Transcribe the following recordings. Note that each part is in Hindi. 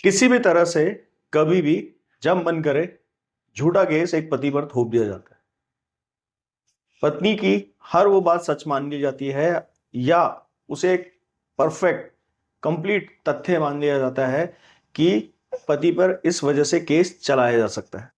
किसी भी तरह से कभी भी जब मन करे झूठा केस एक पति पर थोप दिया जाता है। पत्नी की हर वो बात सच मान ली जाती है या उसे एक परफेक्ट कंप्लीट तथ्य मान लिया जाता है कि पति पर इस वजह से केस चलाया जा सकता है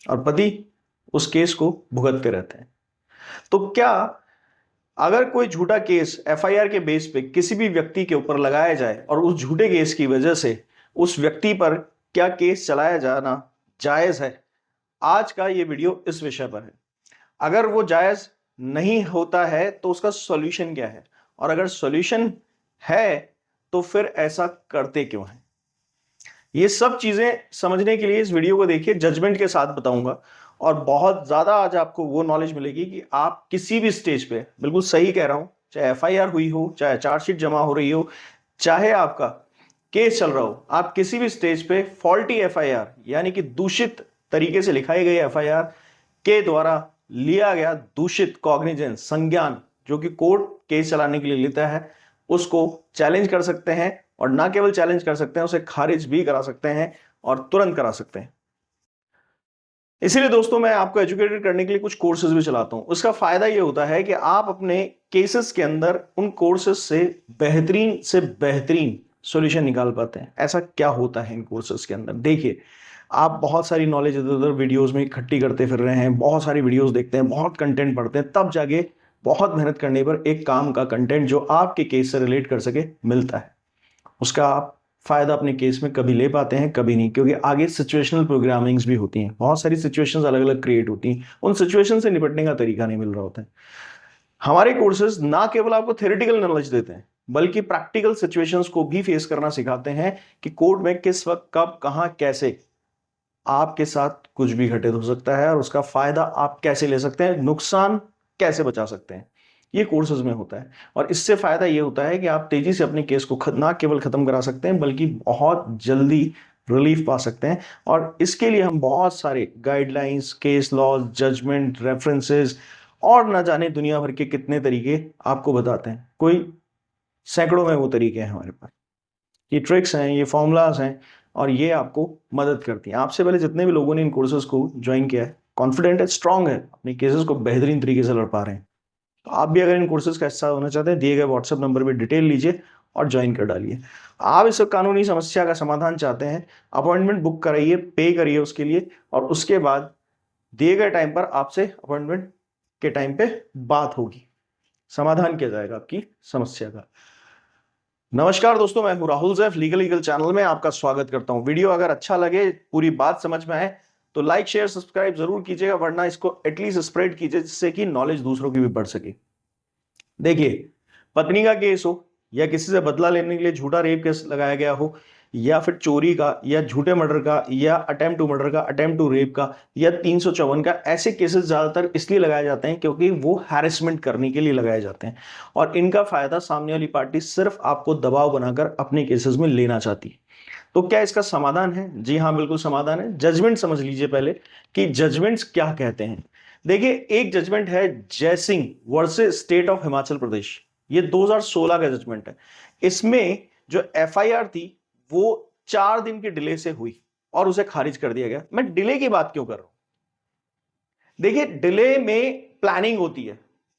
और पति उस केस को भुगतते रहते हैं। तो क्या अगर कोई झूठा केस एफआईआर के बेस पे किसी भी व्यक्ति के ऊपर लगाया जाए और उस झूठे केस की वजह से उस व्यक्ति पर क्या केस चलाया जाना जायज है? आज का ये वीडियो इस विषय पर है। अगर वो जायज नहीं होता है तो उसका सॉल्यूशन क्या है, और अगर सॉल्यूशन है तो फिर ऐसा करते क्यों है? ये सब चीजें समझने के लिए इस वीडियो को देखिए, जजमेंट के साथ बताऊंगा और बहुत ज्यादा आज आपको वो नॉलेज मिलेगी कि आप किसी भी स्टेज पे, बिल्कुल सही कह रहा हूं, चाहे एफआईआर हुई हो, चाहे चार्जशीट जमा हो रही हो, चाहे आपका केस चल रहा हो, आप किसी भी स्टेज पे फॉल्टी एफआईआर यानी कि दूषित तरीके से लिखाई गई एफआईआर के द्वारा लिया गया दूषित कॉग्निजेंस संज्ञान जो कि कोर्ट केस चलाने के लिए लेता है, उसको चैलेंज कर सकते हैं और ना केवल चैलेंज कर सकते हैं, उसे खारिज भी करा सकते हैं और तुरंत करा सकते हैं। इसीलिए दोस्तों मैं आपको एजुकेटेड करने के लिए कुछ कोर्सेज भी चलाता हूं। उसका फायदा यह होता है कि आप अपने केसेस के अंदर उन कोर्सेज से बेहतरीन सॉल्यूशन निकाल पाते हैं। ऐसा क्या होता है इन कोर्सेज के अंदर? देखिए, आप बहुत सारी नॉलेज इधर उधर वीडियोस में इकट्ठी करते फिर रहे हैं, बहुत सारी वीडियोस देखते हैं, बहुत कंटेंट पढ़ते हैं, तब जाके बहुत मेहनत करने पर एक काम का कंटेंट जो आपके केस से रिलेट कर सके मिलता है। उसका आप फायदा अपने केस में कभी ले पाते हैं, कभी नहीं, क्योंकि आगे सिचुएशनल प्रोग्रामिंग्स भी होती हैं, बहुत सारी सिचुएशंस अलग अलग क्रिएट होती हैं, उन सिचुएशन से निपटने का तरीका नहीं मिल रहा होता है। हमारे कोर्सेज ना केवल आपको थ्योरेटिकल नॉलेज देते हैं बल्कि प्रैक्टिकल सिचुएशंस को भी फेस करना सिखाते हैं कि कोर्ट में किस वक्त कब कहां कैसे आपके साथ कुछ भी घटित हो सकता है और उसका फायदा आप कैसे ले सकते हैं, नुकसान कैसे बचा सकते हैं, ये कोर्सेज में होता है। और इससे फायदा ये होता है कि आप तेजी से अपने केस को ना केवल खत्म करा सकते हैं बल्कि बहुत जल्दी रिलीफ पा सकते हैं। और इसके लिए हम बहुत सारे guidelines, case laws, judgment, references और ना जाने दुनिया भर के कितने तरीके आपको बताते हैं। कोई सैकड़ों में वो तरीके हैं हमारे पास, ये ट्रिक्स हैं, ये फॉर्मूलाज हैं और ये आपको मदद करती हैं। आपसे पहले जितने भी लोगों ने इन कोर्सेज को ज्वाइन किया है कॉन्फिडेंट है, स्ट्रांग है, अपने केसेस को बेहतरीन तरीके से लड़ पा रहे हैं। तो आप भी अगर इन कोर्सेज का हिस्सा होना चाहते हैं, दिए गए व्हाट्सएप नंबर पर डिटेल लीजिए और ज्वाइन कर डालिए। आप इस कानूनी समस्या का समाधान चाहते हैं, अपॉइंटमेंट बुक कराइए, पे करिए उसके लिए, और उसके बाद दिए गए टाइम पर आपसे अपॉइंटमेंट के टाइम पे बात होगी, समाधान किया जाएगा आपकी समस्या का। नमस्कार दोस्तों, मैं हूं राहुल जैफ, लीगल चैनल में आपका स्वागत करता हूं। वीडियो अगर अच्छा लगे, पूरी बात समझ में आए तो लाइक शेयर सब्सक्राइब जरूर कीजिएगा, वरना इसको एटलीस्ट स्प्रेड कीजिए जिससे कि नॉलेज दूसरों की भी बढ़ सके। देखिए, पत्नी का केस हो या किसी से बदला लेने के लिए झूठा रेप केस लगाया गया हो, या फिर चोरी का या झूठे मर्डर का या अटेम्प्ट टू मर्डर का, अटेम्प्ट टू रेप का या 354 का, ऐसे केसेस ज्यादातर इसलिए लगाए जाते हैं क्योंकि वो हैरेसमेंट करने के लिए लगाए जाते हैं और इनका फायदा सामने वाली पार्टी सिर्फ आपको दबाव बनाकर अपने केसेस में लेना चाहती है। तो क्या इसका समाधान है? जी हाँ, बिल्कुल समाधान है। जजमेंट समझ लीजिए पहले कि जजमेंट्स क्या कहते हैं। देखिए, एक जजमेंट है Jaisingh versus state of Himachal Pradesh, ये 2016 का जजमेंट है। इसमें जो एफआईआर थी वो 4 दिन के डिले से हुई और उसे खारिज कर दिया गया। मैं डिले की बात क्यों कर रहा हूं? देखिए, डिले में प्लानिंग होती है,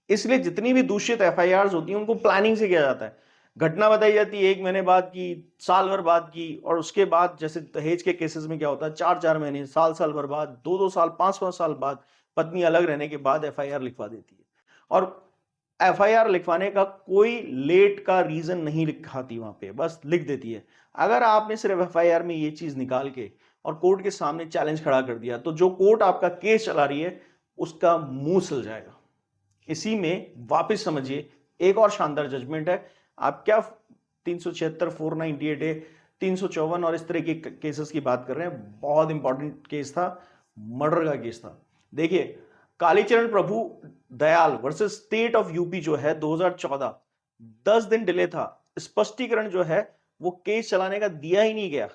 इसलिए जितनी भी दूषित एफआईआर होती हैं उनको प्लानिंग से किया जाता है। घटना बताई जाती है 1 महीने बाद की, साल भर बाद की, और उसके बाद जैसे दहेज के केसेस में क्या होता है, 4-4 महीने, साल भर बाद, 2-2 साल, 5-5 साल बाद पत्नी अलग रहने के बाद एफआईआर लिखवा देती है। और एफआईआर लिखवाने का कोई लेट का रीजन नहीं लिखाती, वहां पे बस लिख देती है। अगर आपने सिर्फ एफआईआर में ये चीज निकाल के और कोर्ट के सामने चैलेंज खड़ा कर दिया तो जो कोर्ट आपका केस चला रही है उसका मुंह सिल जाएगा। इसी में वापस समझिए, एक और शानदार जजमेंट है। आप क्या 376, 498 ए, 354 और इस तरह के केसेस की बात कर रहे हैं? बहुत इंपॉर्टेंट केस था, मर्डर का केस था। देखिए, Kalicharan Prabhu Dayal versus state of UP जो है 2014, 10 दिन डिले था। स्पष्टीकरण जो है वो केस चलाने का दिया ही नहीं गया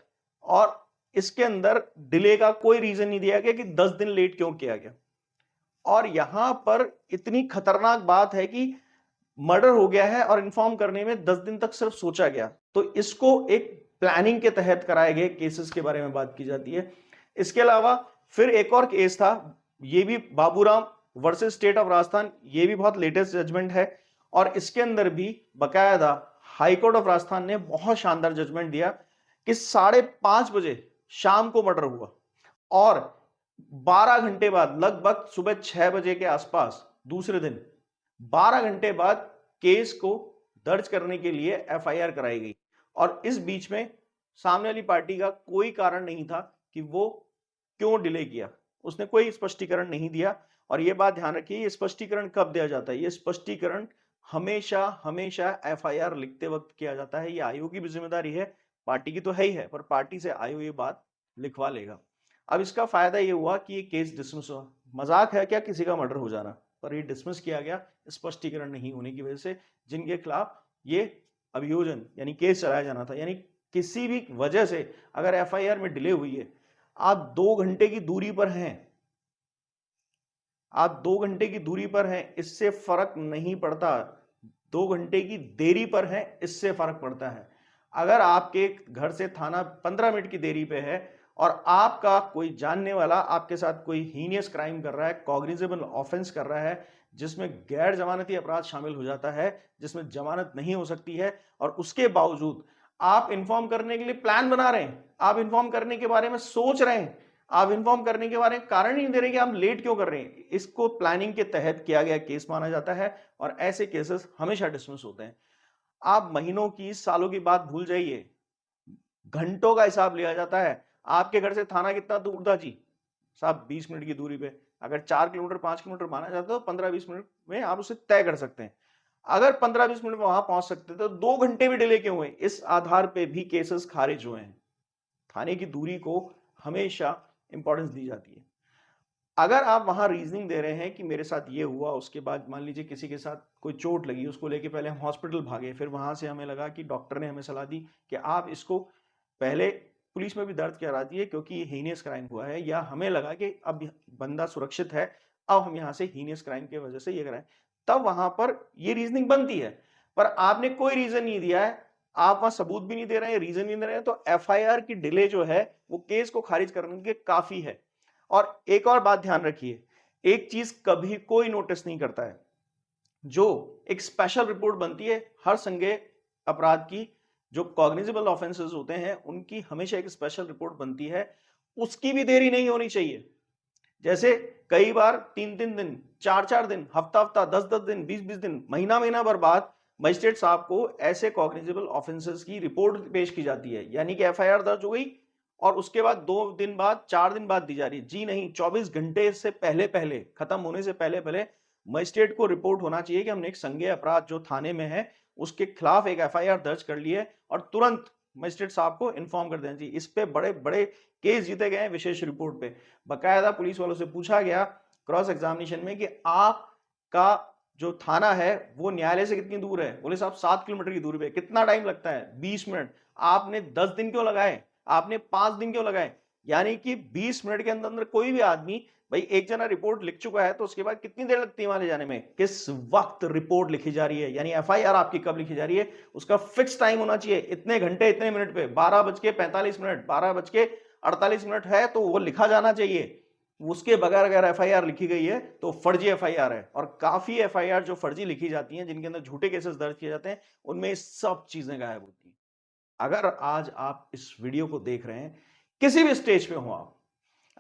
और इसके अंदर डिले का कोई रीजन नहीं दिया गया कि 10 दिन लेट क्यों किया गया। और यहां पर इतनी खतरनाक बात है कि मर्डर हो गया है और इन्फॉर्म करने में 10 दिन तक सिर्फ सोचा गया। तो इसको एक प्लानिंग के तहत कराए गए केसेस के बारे में बात की जाती है। इसके अलावा फिर एक और केस था, ये भी Baburam versus state of Rajasthan, ये भी बहुत लेटेस्ट जजमेंट है और इसके अंदर भी बकायदा हाई कोर्ट ऑफ राजस्थान ने बहुत शानदार जजमेंट दिया कि 5:30 बजे शाम को मर्डर हुआ और 12 घंटे बाद, लगभग सुबह 6 बजे के आसपास दूसरे दिन 12 घंटे बाद केस को दर्ज करने के लिए एफआईआर कराई गई और इस बीच में सामने वाली पार्टी का कोई कारण नहीं था कि वो क्यों डिले किया, उसने कोई स्पष्टीकरण नहीं दिया। और यह बात ध्यान रखिए, ये स्पष्टीकरण कब दिया जाता है? ये स्पष्टीकरण हमेशा हमेशा एफआईआर लिखते वक्त किया जाता है। ये आयोग की भी जिम्मेदारी है, पार्टी की तो है ही है, पर पार्टी से आयोग ये बात लिखवा लेगा। अब इसका फायदा ये हुआ कि ये केस डिसमिस हुआ। मजाक है क्या किसी का मर्डर हो जाना, पर ये डिसमिस किया गया स्पष्टीकरण नहीं होने की वजह से, जिनके खिलाफ ये अभियोजन यानी केस चलाया जाना था। यानी किसी भी वजह से अगर एफआईआर में डिले हुई है, आप 2 घंटे की दूरी पर हैं, आप 2 घंटे की दूरी पर हैं, इससे फर्क नहीं पड़ता। 2 घंटे की देरी पर हैं, इससे फर्क पड़ता है। अगर आपके घर से थाना 15 मिनट की देरी पे है और आपका कोई जानने वाला आपके साथ कोई हीनियस क्राइम कर रहा है, कॉग्निजेबल ऑफेंस कर रहा है, जिसमें गैर जमानती अपराध शामिल हो जाता है, जिसमें जमानत नहीं हो सकती है, और उसके बावजूद आप इन्फॉर्म करने के लिए प्लान बना रहे हैं, आप इन्फॉर्म करने के बारे में सोच रहे हैं, आप इन्फॉर्म करने के बारे में कारण नहीं दे रहे कि आप लेट क्यों कर रहे हैं, इसको प्लानिंग के तहत किया गया केस माना जाता है और ऐसे केसेस हमेशा डिसमिस होते हैं। आप महीनों की, सालों की बात भूल जाइए, घंटों का हिसाब लिया जाता है। आपके घर से थाना कितना दूर था जी साहब? 20 मिनट की दूरी पे। अगर 4 किलोमीटर 5 किलोमीटर माना जाता है तो 15-20 मिनट में आप उसे तय कर सकते हैं। अगर 15-20 मिनट में वहां पहुंच सकते थे तो 2 घंटे भी डिले क्यों हुए? इस आधार पे भी केसेस खारिज हुए हैं। थाने की दूरी को हमेशा इंपॉर्टेंस दी जाती है। अगर आप वहां रीजनिंग दे रहे हैं कि मेरे साथ ये हुआ, उसके बाद मान लीजिए किसी के साथ कोई चोट लगी, उसको लेके पहले हम हॉस्पिटल भागे, फिर वहां से हमें लगा कि डॉक्टर ने हमें सलाह दी कि आप इसको पहले पुलिस में भी दर्ज करा दिए क्योंकि ये हीनियस क्राइम हुआ है, या हमें लगा कि अब बंदा सुरक्षित है, अब हम यहाँ से हीनियस क्राइम की वजह से ये कराएं, तब वहां पर ये रीजनिंग बनती है। पर आपने कोई रीजन नहीं दिया है, आप वहां सबूत भी नहीं दे रहे हैं, रीजन नहीं दे रहे हैं, तो एफआईआर की डिले जो है वो केस को खारिज करने के काफी है। और एक और बात ध्यान रखिए, एक चीज कभी कोई नोटिस नहीं करता है, जो एक स्पेशल रिपोर्ट बनती है हर संज्ञेय अपराध की, जो कॉग्निजेबल ऑफेंसेस होते हैं उनकी हमेशा एक स्पेशल रिपोर्ट बनती है, उसकी भी देरी नहीं होनी चाहिए। जैसे कई बार 3-3 दिन, 4-4 दिन, हफ्ता-हफ्ता, 10-10 दिन, 20-20 दिन, महीना-महीना भर बाद मजिस्ट्रेट साहब को ऐसे कॉग्निजेबल ऑफेंसेस की रिपोर्ट पेश की जाती है, यानी कि एफआईआर दर्ज हो गई और उसके बाद 2 दिन बाद, 4 दिन बाद दी जा रही है। जी नहीं, 24 घंटे से पहले पहले, खत्म होने से पहले पहले मजिस्ट्रेट को रिपोर्ट होना चाहिए कि हमने एक संज्ञेय अपराध जो थाने में है उसके खिलाफ एक एफआईआर दर्ज कर ली है, और तुरंत मजिस्ट्रेट साहब को इन्फॉर्म कर देना चाहिए। इस पे बड़े बड़े केस जीते गए हैं विशेष रिपोर्ट पे। बकायदा पुलिस वालों से पूछा गया क्रॉस एग्जामिनेशन में कि आपका जो थाना है वो न्यायालय से कितनी दूर है? बोले साहब 7 किलोमीटर की दूरी पे। कितना टाइम लगता है? 20 मिनट। आपने 10 दिन क्यों लगाए? आपने 5 दिन क्यों लगाए? यानी कि 20 मिनट के अंदर अंदर कोई भी आदमी, भाई एक जना रिपोर्ट लिख चुका है तो उसके बाद कितनी देर लगती है वहां ले जाने में? किस वक्त रिपोर्ट लिखी जा रही है, यानी एफआईआर आपकी कब लिखी जा रही है, उसका फिक्स टाइम होना चाहिए। इतने घंटे इतने मिनट पे, 12:45, 12:48 है तो वो लिखा जाना चाहिए। उसके बगैर अगर एफआईआर लिखी गई है तो फर्जी एफआईआर है। और काफी एफआईआर जो फर्जी लिखी जाती हैं, जिनके अंदर झूठे केसेस दर्ज किए जाते हैं, उनमें सब चीजें गायब होती हैं। अगर आज आप इस वीडियो को देख रहे हैं, किसी भी स्टेज पे हो आप,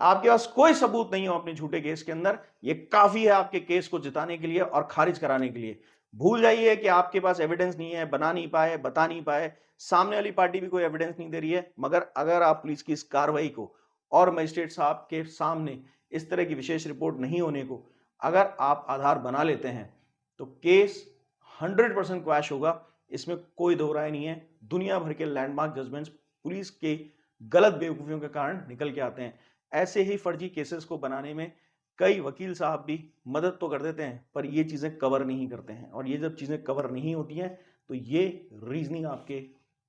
आपके पास कोई सबूत नहीं हो अपने झूठे केस के अंदर, ये काफी है आपके केस को जिताने के लिए और खारिज कराने के लिए। भूल जाइए कि आपके पास एविडेंस नहीं है, बना नहीं पाए, बता नहीं पाए, सामने वाली पार्टी भी कोई एविडेंस नहीं दे रही है, मगर अगर आप पुलिस की इस कार्रवाई को और मजिस्ट्रेट साहब के सामने इस तरह की विशेष रिपोर्ट नहीं होने को अगर आप आधार बना लेते हैं तो केस 100% क्वैश होगा, इसमें कोई दो राय नहीं है। दुनिया भर के लैंडमार्क जजमेंट्स पुलिस के गलत बेवकूफियों के कारण निकल के आते हैं। ऐसे ही फर्जी केसेस को बनाने में कई वकील साहब भी मदद तो कर देते हैं, पर ये चीजें कवर नहीं करते हैं, और ये जब चीजें कवर नहीं होती हैं तो ये रीजनिंग आपके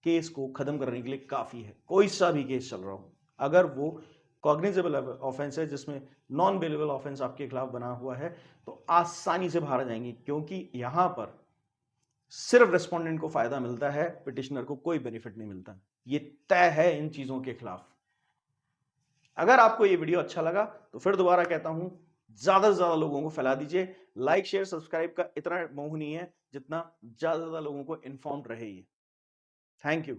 केस को खत्म करने के लिए काफी है। कोई सा भी केस चल रहा हो, अगर वो कॉग्निजेबल ऑफेंस है जिसमें नॉन बेलेबल ऑफेंस आपके खिलाफ बना हुआ है, तो आसानी से बाहर आ जाएंगे, क्योंकि यहां पर सिर्फ रेस्पोंडेंट को फायदा मिलता है, पिटिशनर को कोई बेनिफिट नहीं मिलता। ये तय है इन चीजों के खिलाफ। अगर आपको ये वीडियो अच्छा लगा तो फिर दोबारा कहता हूं, ज्यादा से ज्यादा लोगों को फैला दीजिए। लाइक शेयर सब्सक्राइब का इतना मोह नहीं है जितना ज्यादा से ज्यादा लोगों को इन्फॉर्म्ड रहे ये। Thank you.